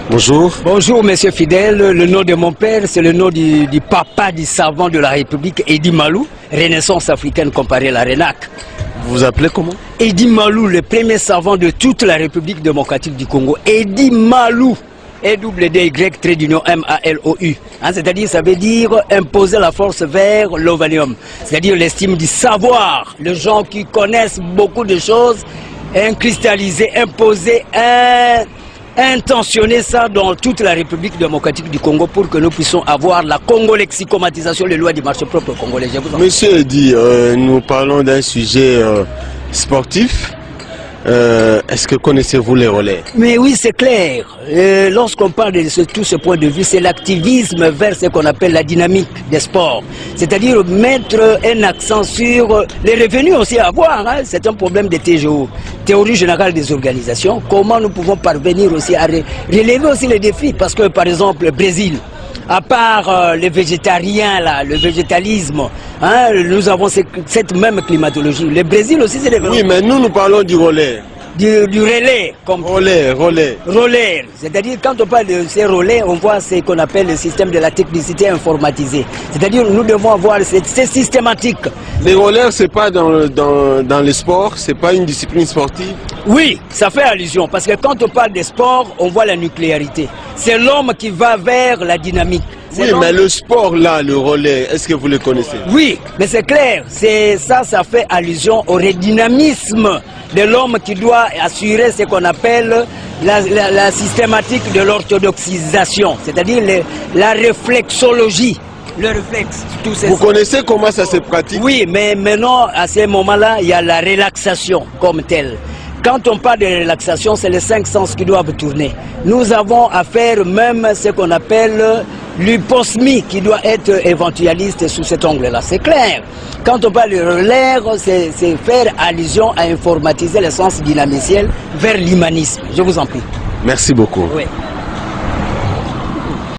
Bonjour. Bonjour, monsieur Fidèle. Le nom de mon père, c'est le nom du papa du savant de la République, Edi Malou, Renaissance africaine comparée à la RENAC. Vous vous appelez comment? Edi Malou, le premier savant de toute la République démocratique du Congo. Edi Malou. E-double-D-Y-M-A-L-O-U. C'est-à-dire, ça veut dire imposer la force vers l'ovanium. C'est-à-dire l'estime du savoir. Les gens qui connaissent beaucoup de choses, cristalliser, imposer, intentionner ça dans toute la République démocratique du Congo pour que nous puissions avoir la congo-lexicomatisation, les lois du marché propre congolais. Monsieur Edi, nous parlons d'un sujet sportif. Est-ce que connaissez-vous les relais? Mais oui, c'est clair. Lorsqu'on parle de tout ce point de vue, c'est l'activisme vers ce qu'on appelle la dynamique des sports. C'est-à-dire mettre un accent sur les revenus aussi à avoir. C'est un problème de TGO, théorie générale des organisations. Comment nous pouvons parvenir aussi à relever aussi les défis? Parce que par exemple, le Brésil, à part les végétariens, là, le végétalisme, nous avons cette même climatologie. Le Brésil aussi, c'est Oui, mais nous parlons du relais. Du relais. Comme Relais. C'est-à-dire, quand on parle de ces relais, on voit ce qu'on appelle le système de la technicité informatisée. C'est-à-dire, nous devons avoir, c'est systématique. Les relais, c'est pas dans le sport, c'est pas une discipline sportive? Oui, ça fait allusion, parce que quand on parle des sports, on voit la nucléarité. C'est l'homme qui va vers la dynamique. Oui, mais le sport là, le relais, est-ce que vous le connaissez? Oui, mais c'est clair, ça fait allusion au redynamisme de l'homme qui doit assurer ce qu'on appelle la systématique de l'orthodoxisation, c'est-à-dire la réflexologie. Le réflexe, tout ça. Vous connaissez comment ça se pratique? Oui, mais maintenant, à ce moment-là, il y a la relaxation comme telle. Quand on parle de relaxation, c'est les 5 sens qui doivent tourner. Nous avons à faire même ce qu'on appelle l'hyposmie qui doit être éventualiste sous cet angle-là. C'est clair. Quand on parle de relais, c'est faire allusion à informatiser le sens dynamiciel vers l'humanisme. Je vous en prie. Merci beaucoup. Oui.